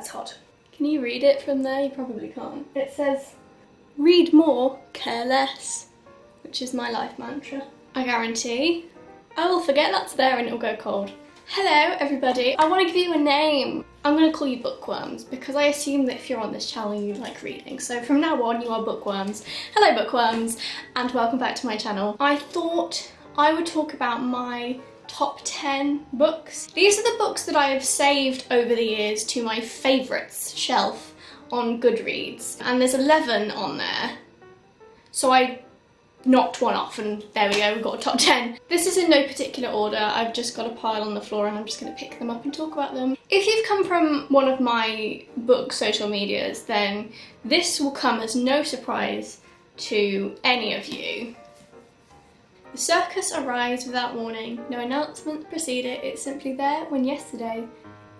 That's hot. Can you read it from there? You probably can't. It says, read more, care less, which is my life mantra. I guarantee I will forget that's there and it'll go cold. Hello everybody, I want to give you a name. I'm going to call you bookworms because I assume that if you're on this channel you like reading. So from now on you are bookworms. Hello bookworms and welcome back to my channel. I thought I would talk about my top 10 books. These are the books that I have saved over the years to my favourites shelf on Goodreads, and there's 11 on there. So I knocked one off and there we go, we've got a top 10. This is in no particular order, I've just got a pile on the floor and I'm just going to pick them up and talk about them. If you've come from one of my book social medias, then this will come as no surprise to any of you. The circus arrives without warning. No announcement precede it. It's simply there when yesterday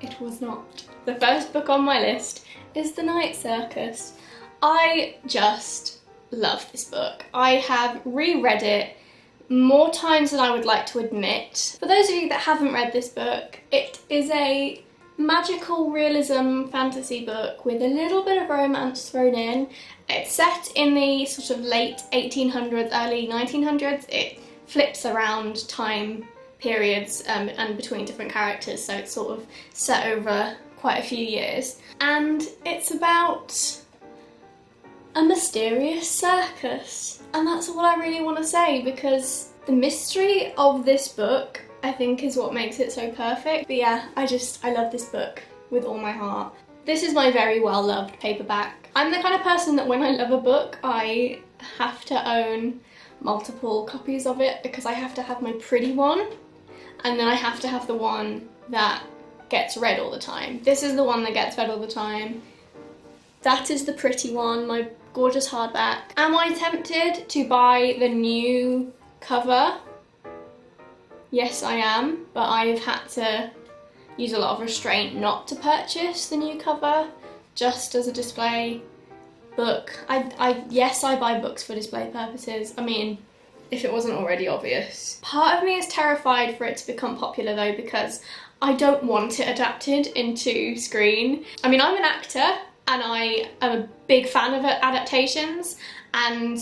it was not. The first book on my list is The Night Circus. I just love this book. I have reread it more times than I would like to admit. For those of you that haven't read this book, it is a magical realism fantasy book with a little bit of romance thrown in. It's set in the sort of late 1800s, early 1900s. It flips around time periods and between different characters, so it's sort of set over quite a few years. And it's about a mysterious circus. And that's all I really want to say, because the mystery of this book I think is what makes it so perfect. But yeah, I love this book with all my heart. This is my very well loved paperback. I'm the kind of person that when I love a book, I have to own multiple copies of it because I have to have my pretty one and then I have to have the one that gets read all the time. This is the one that gets read all the time. That is the pretty one, my gorgeous hardback. Am I tempted to buy the new cover? Yes, I am, but I've had to use a lot of restraint not to purchase the new cover just as a display book. Yes, I buy books for display purposes. I mean, if it wasn't already obvious. Part of me is terrified for it to become popular though, because I don't want it adapted into screen. I mean, I'm an actor and I am a big fan of adaptations, and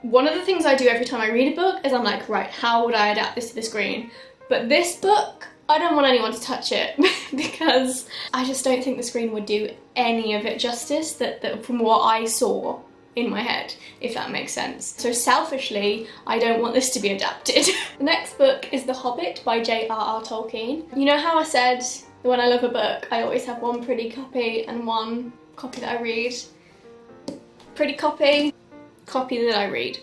one of the things I do every time I read a book is I'm like, right, how would I adapt this to the screen? But this book, I don't want anyone to touch it because I just don't think the screen would do any of it justice that from what I saw in my head, if that makes sense. So selfishly, I don't want this to be adapted. The next book is The Hobbit by J.R.R. Tolkien. You know how I said that when I love a book, I always have one pretty copy and one copy that I read? Pretty copy, copy that I read.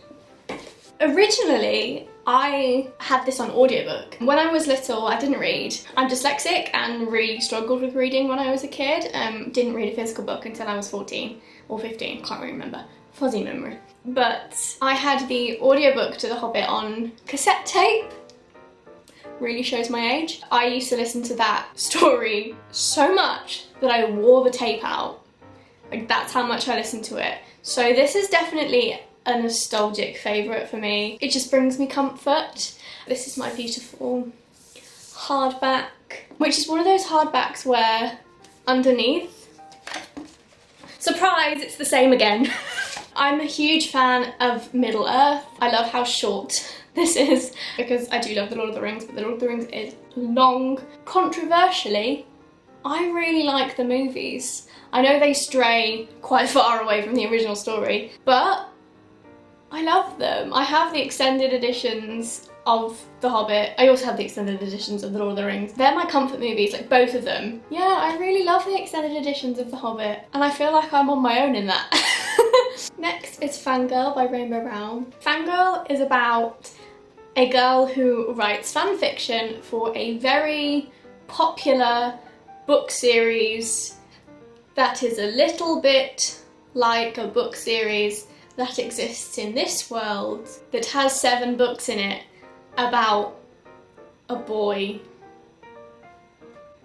Originally, I had this on audiobook. When I was little, I didn't read. I'm dyslexic and really struggled with reading when I was a kid. Didn't read a physical book until I was 14 or 15, can't really remember. Fuzzy memory. But I had the audiobook to The Hobbit on cassette tape. Really shows my age. I used to listen to that story so much that I wore the tape out. Like, that's how much I listened to it. So this is definitely a nostalgic favourite for me. It just brings me comfort. This is my beautiful hardback, which is one of those hardbacks where underneath, surprise, it's the same again. I'm a huge fan of Middle Earth. I love how short this is because I do love The Lord of the Rings, but The Lord of the Rings is long. Controversially, I really like the movies. I know they stray quite far away from the original story, but I love them. I have the extended editions of The Hobbit. I also have the extended editions of The Lord of the Rings. They're my comfort movies, like both of them. Yeah, I really love the extended editions of The Hobbit, and I feel like I'm on my own in that. Next is Fangirl by Rainbow Rowell. Fangirl is about a girl who writes fan fiction for a very popular book series that is a little bit like a book series that exists in this world that has 7 books in it about a boy.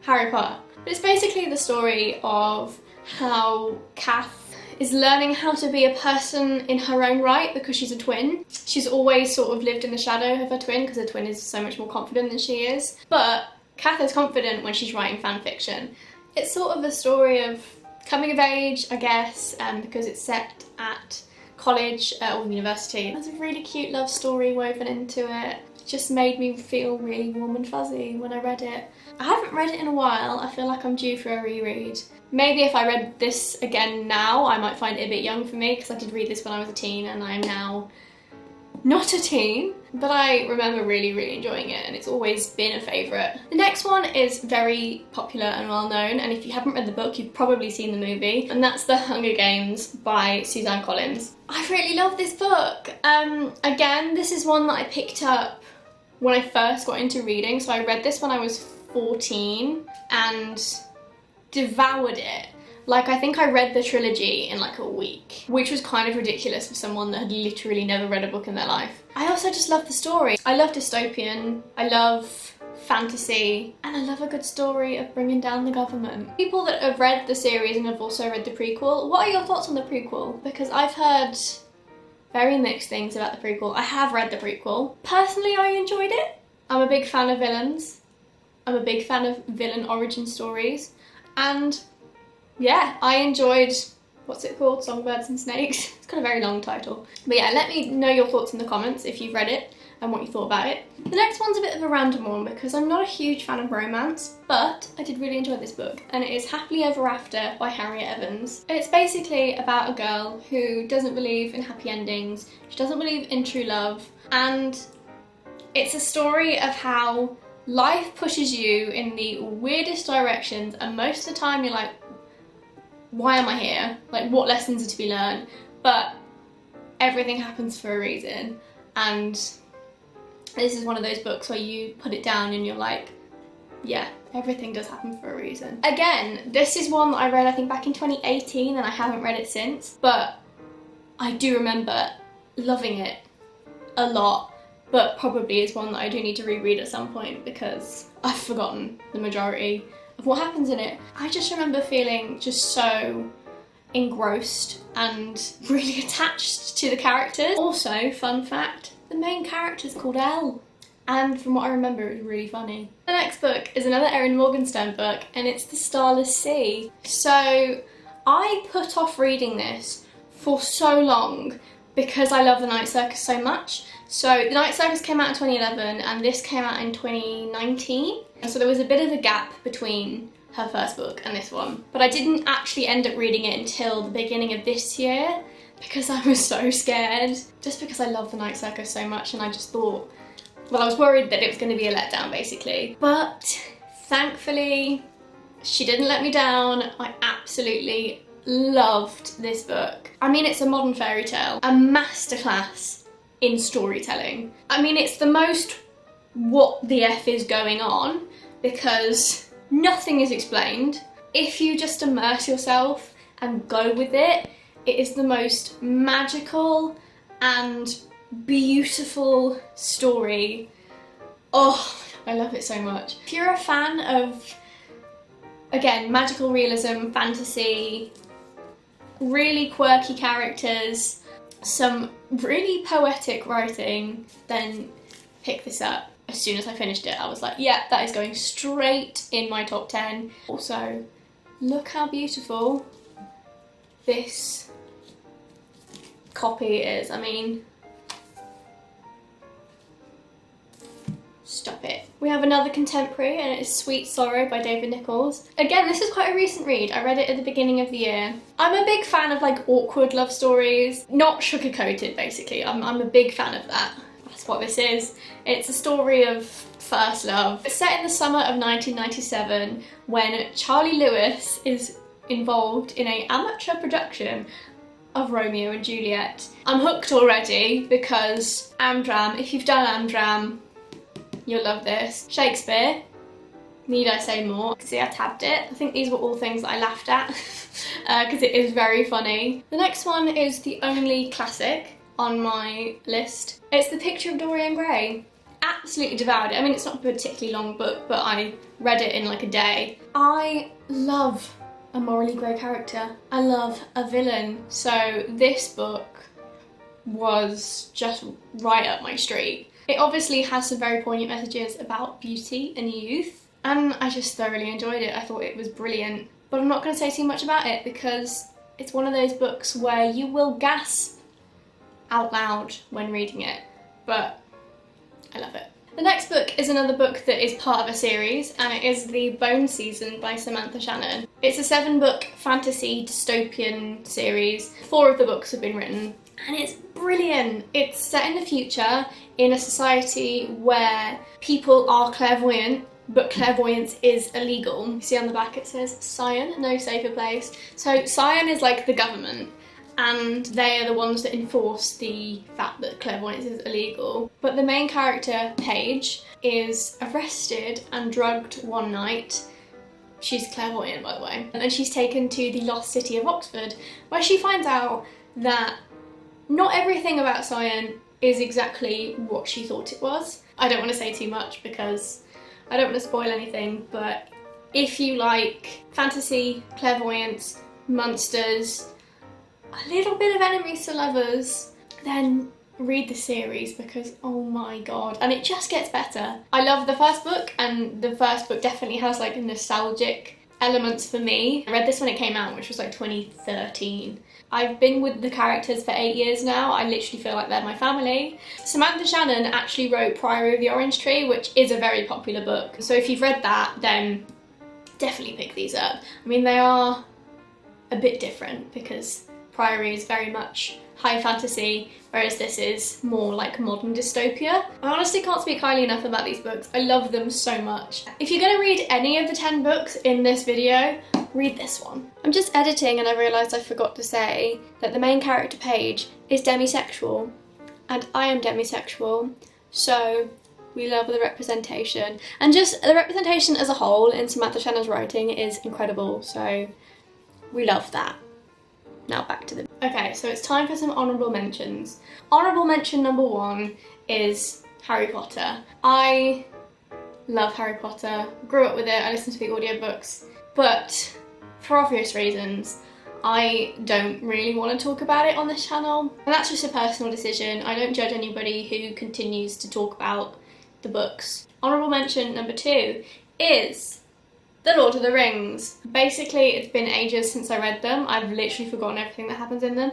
Harry Potter. But it's basically the story of how Kath is learning how to be a person in her own right because she's a twin. She's always sort of lived in the shadow of her twin because her twin is so much more confident than she is. But Kath is confident when she's writing fan fiction. It's sort of a story of coming of age, I guess, because it's set at college or university. There's a really cute love story woven into it. It just made me feel really warm and fuzzy when I read it. I haven't read it in a while. I feel like I'm due for a reread. Maybe if I read this again now, I might find it a bit young for me, because I did read this when I was a teen and I am now not a teen, but I remember really enjoying it, and it's always been a favourite. The next one is very popular and well known, and if you haven't read the book, you've probably seen the movie, and that's The Hunger Games by Suzanne Collins. I really love this book. Again, this is one that I picked up when I first got into reading, so I read this when I was 14 and devoured it. Like, I think I read the trilogy in like a week, which was kind of ridiculous for someone that had literally never read a book in their life. I also just love the story. I love dystopian, I love fantasy, and I love a good story of bringing down the government. People that have read the series and have also read the prequel, what are your thoughts on the prequel? Because I've heard very mixed things about the prequel. I have read the prequel. Personally, I enjoyed it. I'm a big fan of villains. I'm a big fan of villain origin stories, and yeah, I enjoyed, what's it called? Songbirds and Snakes. It's got a very long title. But yeah, let me know your thoughts in the comments if you've read it and what you thought about it. The next one's a bit of a random one because I'm not a huge fan of romance, but I did really enjoy this book, and it is Happily Ever After by Harriet Evans. It's basically about a girl who doesn't believe in happy endings, she doesn't believe in true love, and it's a story of how life pushes you in the weirdest directions, and most of the time you're like, why am I here? Like, what lessons are to be learned? But everything happens for a reason, and this is one of those books where you put it down and you're like, yeah, everything does happen for a reason. Again, this is one that I read I think back in 2018 and I haven't read it since, but I do remember loving it a lot, but probably is one that I do need to reread at some point because I've forgotten the majority of what happens in it. I just remember feeling just so engrossed and really attached to the characters. Also, fun fact, the main character's called Elle, and from what I remember it was really funny. The next book is another Erin Morgenstern book, and it's The Starless Sea. So I put off reading this for so long because I love The Night Circus so much. So The Night Circus came out in 2011 and this came out in 2019. So there was a bit of a gap between her first book and this one. But I didn't actually end up reading it until the beginning of this year because I was so scared. Just because I love The Night Circus so much, and I just thought, well, I was worried that it was going to be a letdown basically. But thankfully, she didn't let me down. I absolutely loved this book. I mean, it's a modern fairy tale, a masterclass in storytelling. I mean, it's the most what the F is going on because nothing is explained. If you just immerse yourself and go with it, it is the most magical and beautiful story. Oh, I love it so much. If you're a fan of, again, magical realism, fantasy, really quirky characters, some really poetic writing, then pick this up. As soon as I finished it, I was like, yeah, that is going straight in my top 10. Also, look how beautiful this copy is. I mean, stop it. We have another contemporary, and it is Sweet Sorrow by David Nicholls. Again, this is quite a recent read. I read it at the beginning of the year. I'm a big fan of like awkward love stories, not sugar-coated basically. I'm a big fan of that. That's what this is. It's a story of first love. It's set in the summer of 1997 when Charlie Lewis is involved in an amateur production of Romeo and Juliet. I'm hooked already because Amdram, if you've done Amdram, you'll love this. Shakespeare, need I say more? See, I tabbed it. I think these were all things that I laughed at because it is very funny. The next one is the only classic on my list. It's The Picture of Dorian Gray. Absolutely devoured it. I mean, it's not a particularly long book, but I read it in like a day. I love a morally grey character. I love a villain. So this book was just right up my street. It obviously has some very poignant messages about beauty and youth, and I just thoroughly enjoyed it. I thought it was brilliant. But I'm not going to say too much about it because it's one of those books where you will gasp out loud when reading it, but I love it. The next book is another book that is part of a series, and it is The Bone Season by Samantha Shannon. It's a 7-book fantasy dystopian series. 4 of the books have been written, and it's brilliant. It's set in the future in a society where people are clairvoyant, but clairvoyance is illegal. You see on the back it says Scion, no safer place. So Scion is like the government, and they are the ones that enforce the fact that clairvoyance is illegal. But the main character, Paige, is arrested and drugged one night. She's clairvoyant, by the way. And she's taken to the lost city of Oxford, where she finds out that not everything about Scion is exactly what she thought it was. I don't want to say too much because I don't want to spoil anything, but if you like fantasy, clairvoyance, monsters, a little bit of enemies to lovers, then read the series because oh my god, and it just gets better. I love the first book, and the first book definitely has like nostalgic elements for me. I read this when it came out, which was like 2013. I've been with the characters for 8 years now. I literally feel like they're my family. Samantha Shannon actually wrote Priory of the Orange Tree, which is a very popular book. So if you've read that, then definitely pick these up. I mean, they are a bit different because Priory is very much high fantasy, whereas this is more like modern dystopia. I honestly can't speak highly enough about these books. I love them so much. If you're going to read any of the 10 books in this video, read this one. I'm just editing and I realised I forgot to say that the main character, Paige, is demisexual, and I am demisexual, so we love the representation. And just the representation as a whole in Samantha Shannon's writing is incredible, so we love that. Now back to them. Okay, so it's time for some honourable mentions. Honourable mention number 1 is Harry Potter. I love Harry Potter, grew up with it, I listened to the audiobooks, but for obvious reasons, I don't really want to talk about it on this channel. And that's just a personal decision. I don't judge anybody who continues to talk about the books. Honourable mention number 2 is The Lord of the Rings. Basically, it's been ages since I read them. I've literally forgotten everything that happens in them.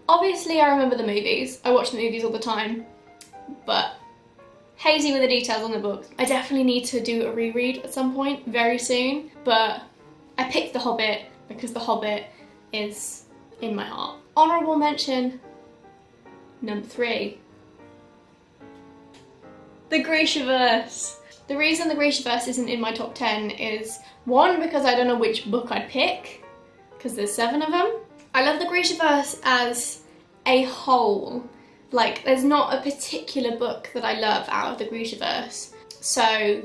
Obviously, I remember the movies. I watch the movies all the time, but hazy with the details on the books. I definitely need to do a reread at some point, very soon, but I picked The Hobbit because The Hobbit is in my heart. Honourable mention number 3. The Grishaverse. The reason the Grishaverse isn't in my top 10 is 1, because I don't know which book I'd pick, because there's 7 of them. I love the Grishaverse as a whole. Like, there's not a particular book that I love out of the Grishaverse. So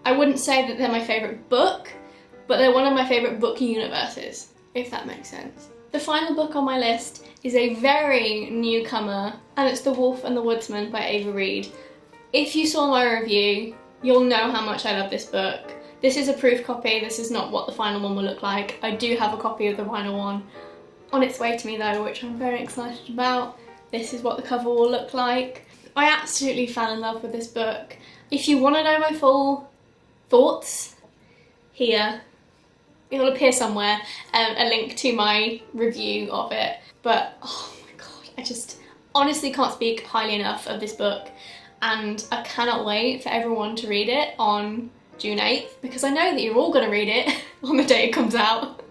I wouldn't say that they're my favourite book, but they're one of my favourite book universes, if that makes sense. The final book on my list is a very newcomer, and it's The Wolf and the Woodsman by Ava Reid. If you saw my review, you'll know how much I love this book. This is a proof copy, this is not what the final one will look like. I do have a copy of the final one on its way to me though, which I'm very excited about. This is what the cover will look like. I absolutely fell in love with this book. If you want to know my full thoughts, here, it'll appear somewhere, a link to my review of it. But, oh my god, I just honestly can't speak highly enough of this book. And I cannot wait for everyone to read it on June 8th, because I know that you're all going to read it on the day it comes out.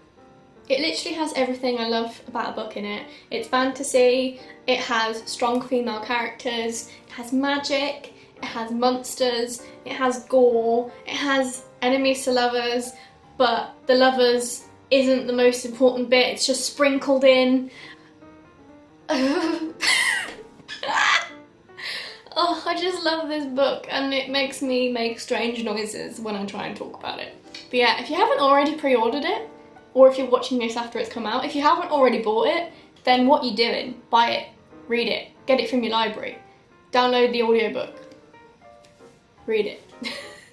It literally has everything I love about a book in it. It's fantasy, it has strong female characters, it has magic, it has monsters, it has gore, it has enemies to lovers, but the lovers isn't the most important bit, it's just sprinkled in. Oh, I just love this book, and it makes me make strange noises when I try and talk about it. But yeah, if you haven't already pre-ordered it, or if you're watching this after it's come out, if you haven't already bought it, then what are you doing? Buy it, read it, get it from your library, download the audiobook, read it.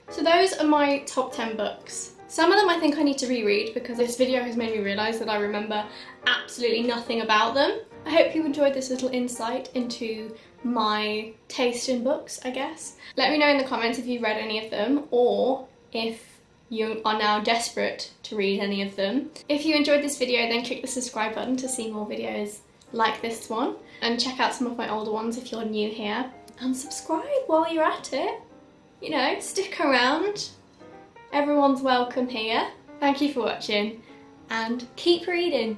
So those are my top 10 books. Some of them I think I need to reread because this video has made me realise that I remember absolutely nothing about them. I hope you enjoyed this little insight into my taste in books, I guess. Let me know in the comments if you've read any of them, or if you are now desperate to read any of them. If you enjoyed this video, then click the subscribe button to see more videos like this one, and check out some of my older ones if you're new here, and subscribe while you're at it. You know, stick around. Everyone's welcome here. Thank you for watching, and keep reading.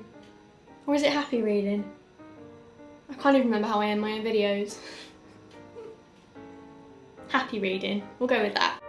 Or is it happy reading? I can't even remember how I end my own videos. Happy reading. We'll go with that.